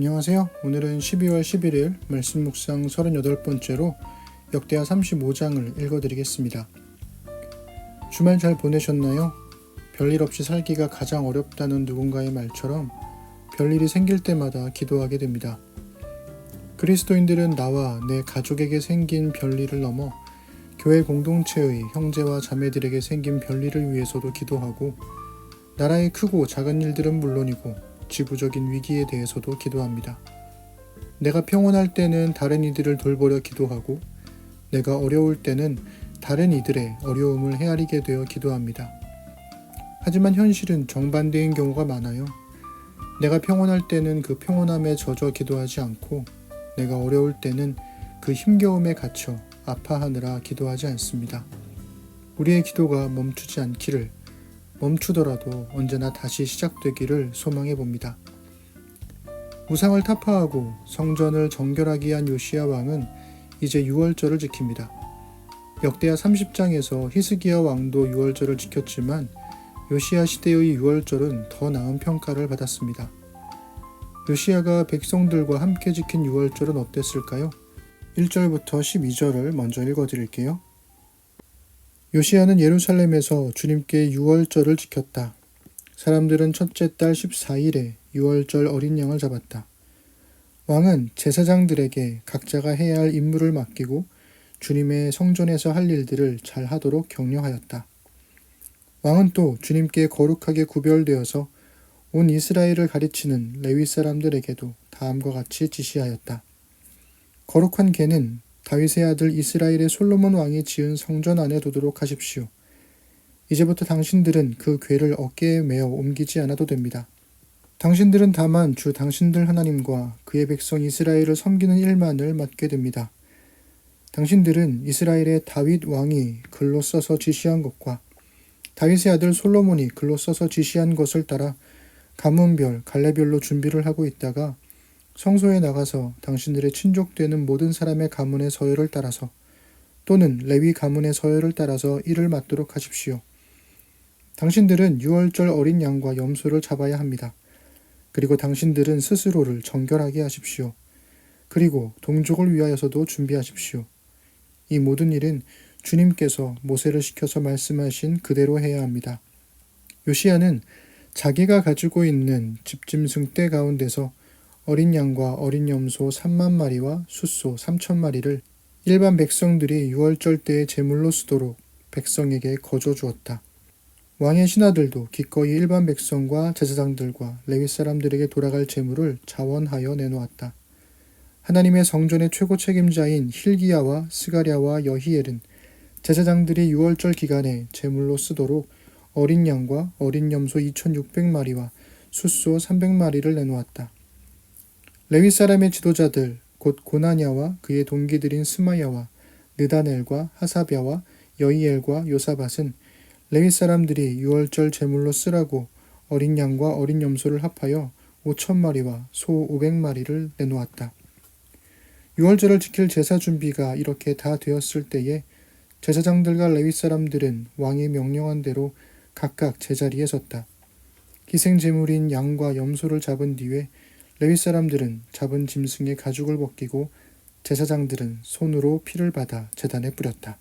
안녕하세요. 오늘은 12월 11일 말씀 묵상 38번째로 역대하 35장을 읽어드리겠습니다. 주말 잘 보내셨나요? 별일 없이 살기가 가장 어렵다는 누군가의 말처럼 별일이 생길 때마다 기도하게 됩니다. 그리스도인들은 나와 내 가족에게 생긴 별일을 넘어 교회 공동체의 형제와 자매들에게 생긴 별일을 위해서도 기도하고 나라의 크고 작은 일들은 물론이고 지구적인 위기에 대해서도 기도합니다. 내가 평온할 때는 다른 이들을 돌보려 기도하고 내가 어려울 때는 다른 이들의 어려움을 헤아리게 되어 기도합니다. 하지만 현실은 정반대인 경우가 많아요. 내가 평온할 때는 그 평온함에 젖어 기도하지 않고 내가 어려울 때는 그 힘겨움에 갇혀 아파하느라 기도하지 않습니다. 우리의 기도가 멈추지 않기를, 멈추더라도 언제나 다시 시작되기를 소망해 봅니다. 우상을 타파하고 성전을 정결하게 한 요시야 왕은 이제 유월절을 지킵니다. 역대하 30장에서 히스기야 왕도 유월절을 지켰지만 요시야 시대의 유월절은 더 나은 평가를 받았습니다. 요시야가 백성들과 함께 지킨 유월절은 어땠을까요? 1절부터 12절을 먼저 읽어드릴게요. 요시야는 예루살렘에서 주님께 유월절을 지켰다. 사람들은 첫째 달 14일에 유월절 어린 양을 잡았다. 왕은 제사장들에게 각자가 해야 할 임무를 맡기고 주님의 성전에서 할 일들을 잘 하도록 격려하였다. 왕은 또 주님께 거룩하게 구별되어서 온 이스라엘을 가르치는 레위 사람들에게도 다음과 같이 지시하였다. 거룩한 궤는 다윗의 아들 이스라엘의 솔로몬 왕이 지은 성전 안에 두도록 하십시오. 이제부터 당신들은 그 궤를 어깨에 메어 옮기지 않아도 됩니다. 당신들은 다만 주 당신들 하나님과 그의 백성 이스라엘을 섬기는 일만을 맡게 됩니다. 당신들은 이스라엘의 다윗 왕이 글로 써서 지시한 것과 다윗의 아들 솔로몬이 글로 써서 지시한 것을 따라 가문별, 갈래별로 준비를 하고 있다가 성소에 나가서 당신들의 친족되는 모든 사람의 가문의 서열을 따라서 또는 레위 가문의 서열을 따라서 일을 맡도록 하십시오. 당신들은 유월절 어린 양과 염소를 잡아야 합니다. 그리고 당신들은 스스로를 정결하게 하십시오. 그리고 동족을 위하여서도 준비하십시오. 이 모든 일은 주님께서 모세를 시켜서 말씀하신 그대로 해야 합니다. 요시야는 자기가 가지고 있는 집짐승 떼 가운데서 어린 양과 어린 염소 3만 마리와 숫소 3천 마리를 일반 백성들이 유월절 때의 제물로 쓰도록 백성에게 거저 주었다. 왕의 신하들도 기꺼이 일반 백성과 제사장들과 레위 사람들에게 돌아갈 제물을 자원하여 내놓았다. 하나님의 성전의 최고 책임자인 힐기야와 스가랴와 여히엘은 제사장들이 유월절 기간에 제물로 쓰도록 어린 양과 어린 염소 2,600마리와 숫소 300마리를 내놓았다. 레위 사람의 지도자들 곧 고나냐와 그의 동기들인 스마야와 느다넬과 하사랴와 여히엘과 요사밧은 레위 사람들이 유월절 제물로 쓰라고 어린 양과 어린 염소를 합하여 5,000마리와 소 500마리를 내놓았다. 유월절을 지킬 제사 준비가 이렇게 다 되었을 때에 제사장들과 레위 사람들은 왕이 명령한 대로 각각 제자리에 섰다. 희생 제물인 양과 염소를 잡은 뒤에 레위 사람들은 잡은 짐승의 가죽을 벗기고 제사장들은 손으로 피를 받아 제단에 뿌렸다.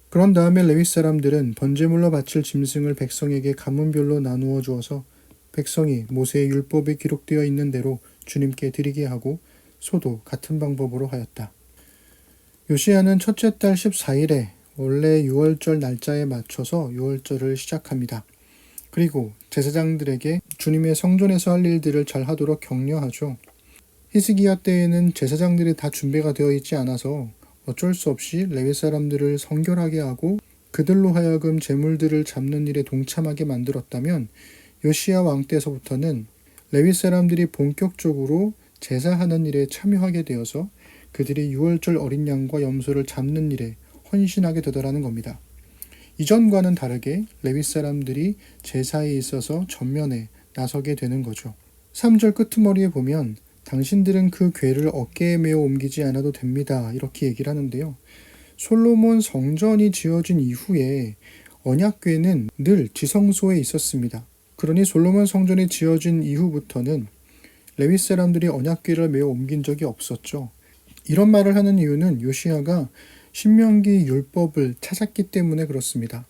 그런 다음에 레위 사람들은 번제물로 바칠 짐승을 백성에게 가문별로 나누어 주어서 백성이 모세의 율법에 기록되어 있는 대로 주님께 드리게 하고 소도 같은 방법으로 하였다. 요시야는 첫째 달 14일에 원래 유월절 날짜에 맞춰서 유월절을 시작합니다. 그리고 제사장들에게 주님의 성전에서 할 일들을 잘 하도록 격려하죠. 히스기야 때에는 제사장들이 다 준비가 되어 있지 않아서 어쩔 수 없이 레위 사람들을 성결하게 하고 그들로 하여금 제물들을 잡는 일에 동참하게 만들었다면 요시야 왕 때서부터는 레위 사람들이 본격적으로 제사하는 일에 참여하게 되어서 그들이 유월절 어린 양과 염소를 잡는 일에 헌신하게 되더라는 겁니다. 이전과는 다르게 레위 사람들이 제사에 있어서 전면에 나서게 되는 거죠. 3절 끄트머리에 보면 당신들은 그 궤를 어깨에 메어 옮기지 않아도 됩니다. 이렇게 얘기를 하는데요. 솔로몬 성전이 지어진 이후에 언약궤는 늘 지성소에 있었습니다. 그러니 솔로몬 성전이 지어진 이후부터는 레위 사람들이 언약궤를 메어 옮긴 적이 없었죠. 이런 말을 하는 이유는 요시야가 신명기 율법을 찾았기 때문에 그렇습니다.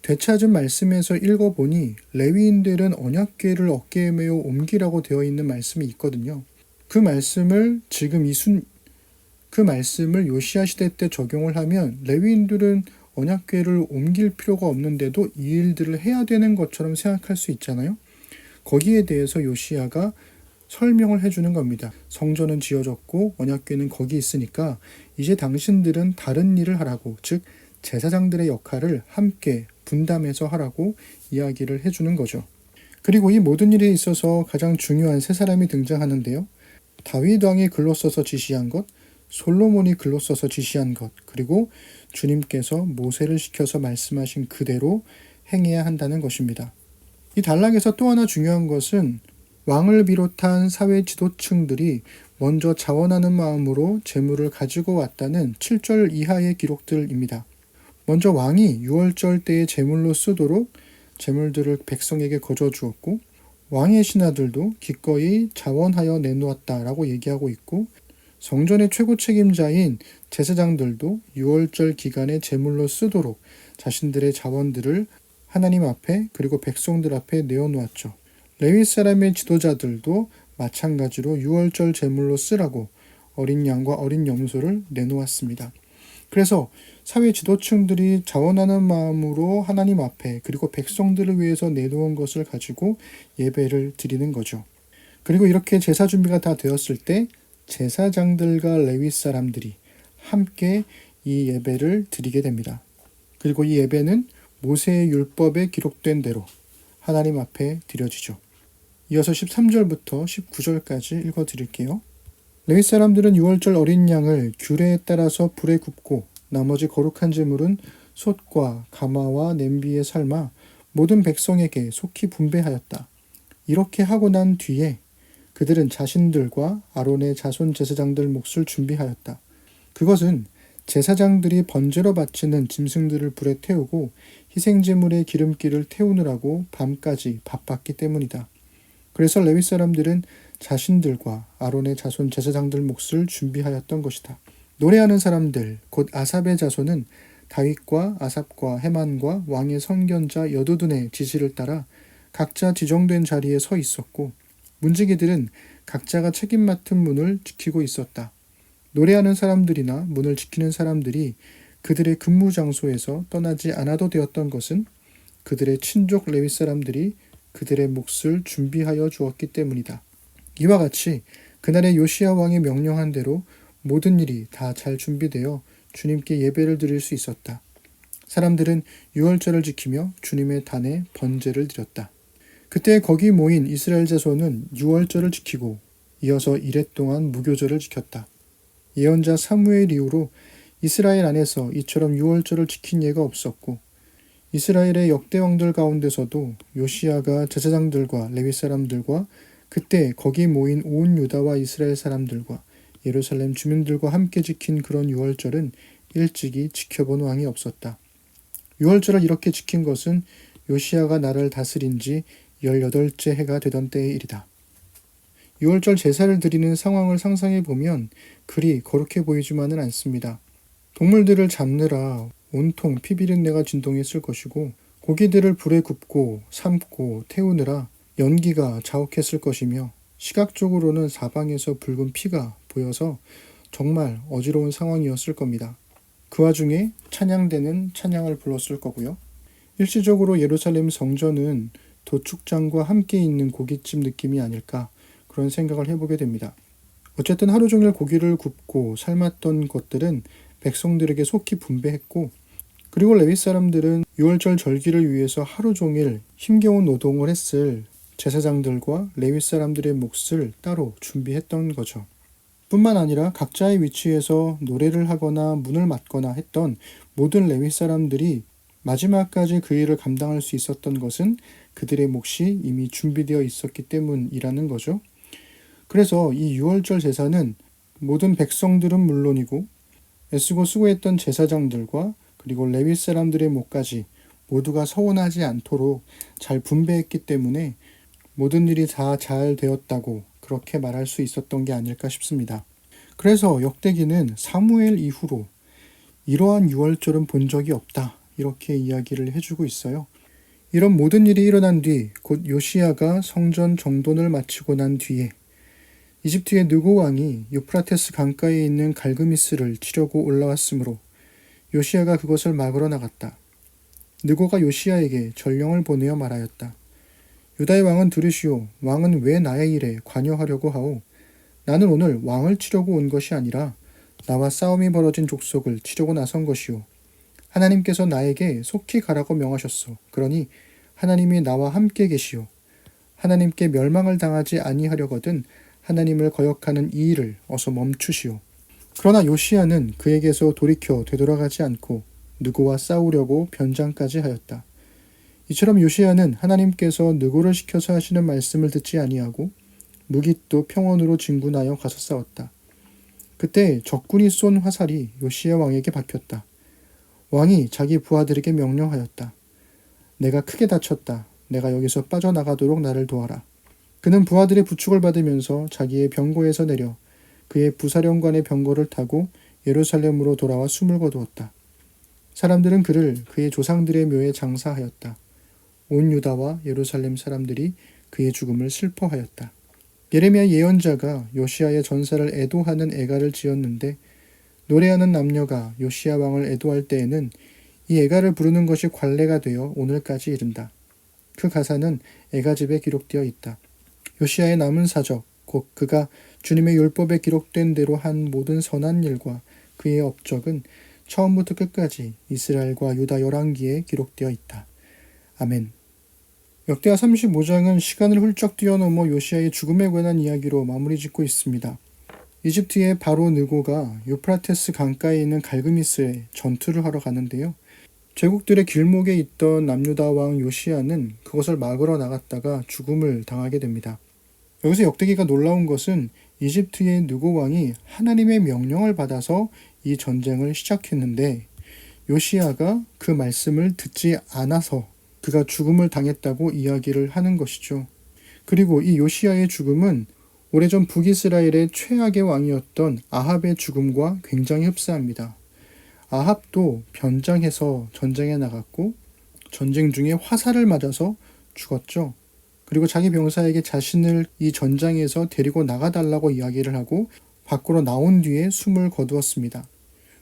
되찾은 말씀에서 읽어보니 레위인들은 언약궤를 어깨에 메어 옮기라고 되어 있는 말씀이 있거든요. 그 말씀을 요시야 시대 때 적용을 하면 레위인들은 언약궤를 옮길 필요가 없는데도 이 일들을 해야 되는 것처럼 생각할 수 있잖아요. 거기에 대해서 요시야가 설명을 해주는 겁니다. 성전은 지어졌고 언약궤는 거기 있으니까 이제 당신들은 다른 일을 하라고, 즉 제사장들의 역할을 함께 분담해서 하라고 이야기를 해주는 거죠. 그리고 이 모든 일에 있어서 가장 중요한 세 사람이 등장하는데요. 다윗 왕이 글로 써서 지시한 것, 솔로몬이 글로 써서 지시한 것, 그리고 주님께서 모세를 시켜서 말씀하신 그대로 행해야 한다는 것입니다. 이 단락에서 또 하나 중요한 것은 왕을 비롯한 사회 지도층들이 먼저 자원하는 마음으로 재물을 가지고 왔다는 7절 이하의 기록들입니다. 먼저 왕이 유월절 때에 제물로 쓰도록 제물들을 백성에게 거저 주었고, 왕의 신하들도 기꺼이 자원하여 내놓았다라고 얘기하고 있고, 성전의 최고 책임자인 제사장들도 유월절 기간에 제물로 쓰도록 자신들의 자원들을 하나님 앞에 그리고 백성들 앞에 내어놓았죠. 레위 사람의 지도자들도 마찬가지로 유월절 제물로 쓰라고 어린 양과 어린 염소를 내놓았습니다. 그래서 사회 지도층들이 자원하는 마음으로 하나님 앞에 그리고 백성들을 위해서 내놓은 것을 가지고 예배를 드리는 거죠. 그리고 이렇게 제사 준비가 다 되었을 때 제사장들과 레위 사람들이 함께 이 예배를 드리게 됩니다. 그리고 이 예배는 모세의 율법에 기록된 대로 하나님 앞에 드려지죠. 이어서 13절부터 19절까지 읽어드릴게요. 레위 사람들은 유월절 어린 양을 규례에 따라서 불에 굽고 나머지 거룩한 제물은 솥과 가마와 냄비에 삶아 모든 백성에게 속히 분배하였다. 이렇게 하고 난 뒤에 그들은 자신들과 아론의 자손 제사장들 몫을 준비하였다. 그것은 제사장들이 번제로 바치는 짐승들을 불에 태우고 희생제물의 기름기를 태우느라고 밤까지 바빴기 때문이다. 그래서 레위 사람들은 자신들과 아론의 자손 제사장들 몫을 준비하였던 것이다. 노래하는 사람들, 곧 아삽의 자손은 다윗과 아삽과 헤만과 왕의 선견자 여두둔의 지시를 따라 각자 지정된 자리에 서 있었고, 문지기들은 각자가 책임 맡은 문을 지키고 있었다. 노래하는 사람들이나 문을 지키는 사람들이 그들의 근무 장소에서 떠나지 않아도 되었던 것은 그들의 친족 레위 사람들이 그들의 몫을 준비하여 주었기 때문이다. 이와 같이 그날의 요시야 왕이 명령한 대로 모든 일이 다 잘 준비되어 주님께 예배를 드릴 수 있었다. 사람들은 유월절을 지키며 주님의 단에 번제를 드렸다. 그때 거기 모인 이스라엘 자손은 유월절을 지키고 이어서 이레 동안 무교절을 지켰다. 예언자 사무엘 이후로 이스라엘 안에서 이처럼 유월절을 지킨 예가 없었고, 이스라엘의 역대 왕들 가운데서도 요시야가 제사장들과 레위 사람들과 그때 거기 모인 온 유다와 이스라엘 사람들과 예루살렘 주민들과 함께 지킨 그런 유월절은 일찍이 지켜본 왕이 없었다. 유월절을 이렇게 지킨 것은 요시야가 나라를 다스린 지 18째 해가 되던 때의 일이다. 유월절 제사를 드리는 상황을 상상해 보면 그리 거룩해 보이지만은 않습니다. 동물들을 잡느라 온통 피비린내가 진동했을 것이고, 고기들을 불에 굽고 삶고 태우느라 연기가 자욱했을 것이며, 시각적으로는 사방에서 붉은 피가 보여서 정말 어지러운 상황이었을 겁니다. 그 와중에 찬양대는 찬양을 불렀을 거고요. 일시적으로 예루살렘 성전은 도축장과 함께 있는 고깃집 느낌이 아닐까, 그런 생각을 해보게 됩니다. 어쨌든 하루 종일 고기를 굽고 삶았던 것들은 백성들에게 속히 분배했고, 그리고 레위 사람들은 유월절 절기를 위해서 하루 종일 힘겨운 노동을 했을 제사장들과 레위 사람들의 몫을 따로 준비했던 거죠. 뿐만 아니라 각자의 위치에서 노래를 하거나 문을 맡거나 했던 모든 레위 사람들이 마지막까지 그 일을 감당할 수 있었던 것은 그들의 몫이 이미 준비되어 있었기 때문이라는 거죠. 그래서 이 유월절 제사는 모든 백성들은 물론이고 애쓰고 수고했던 제사장들과 그리고 레위 사람들의 몫까지 모두가 서운하지 않도록 잘 분배했기 때문에 모든 일이 다 잘 되었다고 그렇게 말할 수 있었던 게 아닐까 싶습니다. 그래서 역대기는 사무엘 이후로 이러한 유월절은 본 적이 없다, 이렇게 이야기를 해주고 있어요. 이런 모든 일이 일어난 뒤 곧 요시야가 성전 정돈을 마치고 난 뒤에 이집트의 느고 왕이 유프라테스 강가에 있는 갈그미스를 치려고 올라왔으므로 요시야가 그것을 막으러 나갔다. 느고가 요시야에게 전령을 보내어 말하였다. 유다의 왕은 들으시오. 왕은 왜 나의 일에 관여하려고 하오? 나는 오늘 왕을 치려고 온 것이 아니라 나와 싸움이 벌어진 족속을 치려고 나선 것이오. 하나님께서 나에게 속히 가라고 명하셨소. 그러니 하나님이 나와 함께 계시오. 하나님께 멸망을 당하지 아니하려거든 하나님을 거역하는 이 일을 어서 멈추시오. 그러나 요시야는 그에게서 돌이켜 되돌아가지 않고 느고와 싸우려고 변장까지 하였다. 이처럼 요시야는 하나님께서 느고를 시켜서 하시는 말씀을 듣지 아니하고 무깃도 평원으로 진군하여 가서 싸웠다. 그때 적군이 쏜 화살이 요시야 왕에게 박혔다. 왕이 자기 부하들에게 명령하였다. 내가 크게 다쳤다. 내가 여기서 빠져나가도록 나를 도와라. 그는 부하들의 부축을 받으면서 자기의 병거에서 내려 그의 부사령관의 병거를 타고 예루살렘으로 돌아와 숨을 거두었다. 사람들은 그를 그의 조상들의 묘에 장사하였다. 온 유다와 예루살렘 사람들이 그의 죽음을 슬퍼하였다. 예레미야 예언자가 요시야의 전사를 애도하는 애가를 지었는데 노래하는 남녀가 요시야 왕을 애도할 때에는 이 애가를 부르는 것이 관례가 되어 오늘까지 이른다. 그 가사는 애가집에 기록되어 있다. 요시야의 남은 사적, 곧 그가 주님의 율법에 기록된 대로 한 모든 선한 일과 그의 업적은 처음부터 끝까지 이스라엘과 유다 열왕기에 기록되어 있다. 아멘. 역대하 35장은 시간을 훌쩍 뛰어넘어 요시야의 죽음에 관한 이야기로 마무리 짓고 있습니다. 이집트의 바로 느고가 유프라테스 강가에 있는 갈그미스에 전투를 하러 가는데요. 제국들의 길목에 있던 남유다 왕 요시야는 그것을 막으러 나갔다가 죽음을 당하게 됩니다. 여기서 역대기가 놀라운 것은 이집트의 느고 왕이 하나님의 명령을 받아서 이 전쟁을 시작했는데 요시야가 그 말씀을 듣지 않아서 그가 죽음을 당했다고 이야기를 하는 것이죠. 그리고 이 요시야의 죽음은 오래전 북이스라엘의 최악의 왕이었던 아합의 죽음과 굉장히 흡사합니다. 아합도 변장해서 전쟁에 나갔고 전쟁 중에 화살을 맞아서 죽었죠. 그리고 자기 병사에게 자신을 이 전장에서 데리고 나가달라고 이야기를 하고 밖으로 나온 뒤에 숨을 거두었습니다.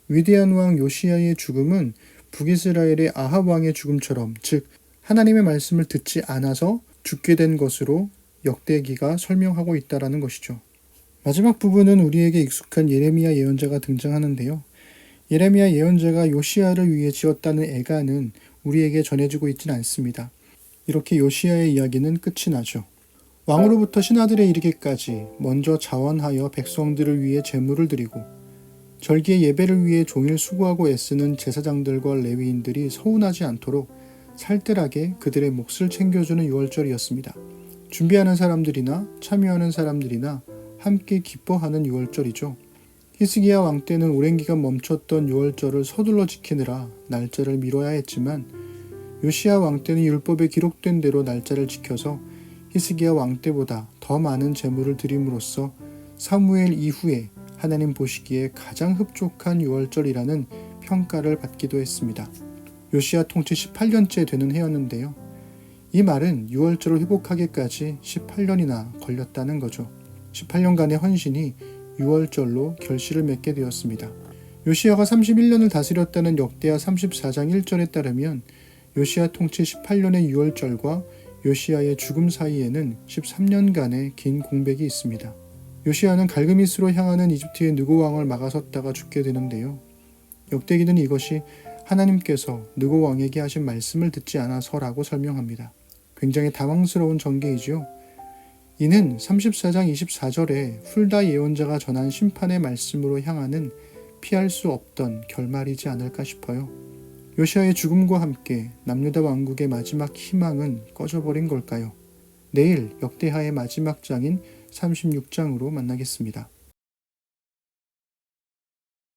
위대한 왕 요시야의 죽음은 북이스라엘의 아합 왕의 죽음처럼, 즉 하나님의 말씀을 듣지 않아서 죽게 된 것으로 역대기가 설명하고 있다라는 것이죠. 마지막 부분은 우리에게 익숙한 예레미야 예언자가 등장하는데요. 예레미야 예언자가 요시야를 위해 지었다는 애가는 우리에게 전해지고 있지는 않습니다. 이렇게 요시야의 이야기는 끝이 나죠. 왕으로부터 신하들에 이르기까지 먼저 자원하여 백성들을 위해 제물을 드리고 절기의 예배를 위해 종일 수고하고 애쓰는 제사장들과 레위인들이 서운하지 않도록 살뜰하게 그들의 몫을 챙겨주는 유월절이었습니다. 준비하는 사람들이나 참여하는 사람들이나 함께 기뻐하는 유월절이죠. 히스기야 왕 때는 오랜 기간 멈췄던 유월절을 서둘러 지키느라 날짜를 미뤄야 했지만 요시야 왕 때는 율법에 기록된 대로 날짜를 지켜서 히스기야 왕 때보다 더 많은 제물을 드림으로써 사무엘 이후에 하나님 보시기에 가장 흡족한 유월절이라는 평가를 받기도 했습니다. 요시야 통치 18년째 되는 해였는데요. 이 말은 유월절을 회복하기까지 18년이나 걸렸다는 거죠. 18년간의 헌신이 유월절로 결실을 맺게 되었습니다. 요시야가 31년을 다스렸다는 역대하 34장 1절에 따르면 요시야 통치 18년의 유월절과 요시야의 죽음 사이에는 13년간의 긴 공백이 있습니다. 요시야는 갈그미스로 향하는 이집트의 느고 왕을 막아섰다가 죽게 되는데요. 역대기는 이것이 하나님께서 느고 왕에게 하신 말씀을 듣지 않아서라고 설명합니다. 굉장히 당황스러운 전개이지요. 이는 34장 24절에 훌다 예언자가 전한 심판의 말씀으로 향하는 피할 수 없던 결말이지 않을까 싶어요. 요시야의 죽음과 함께 남유다 왕국의 마지막 희망은 꺼져버린 걸까요? 내일 역대하의 마지막 장인 36장으로 만나겠습니다.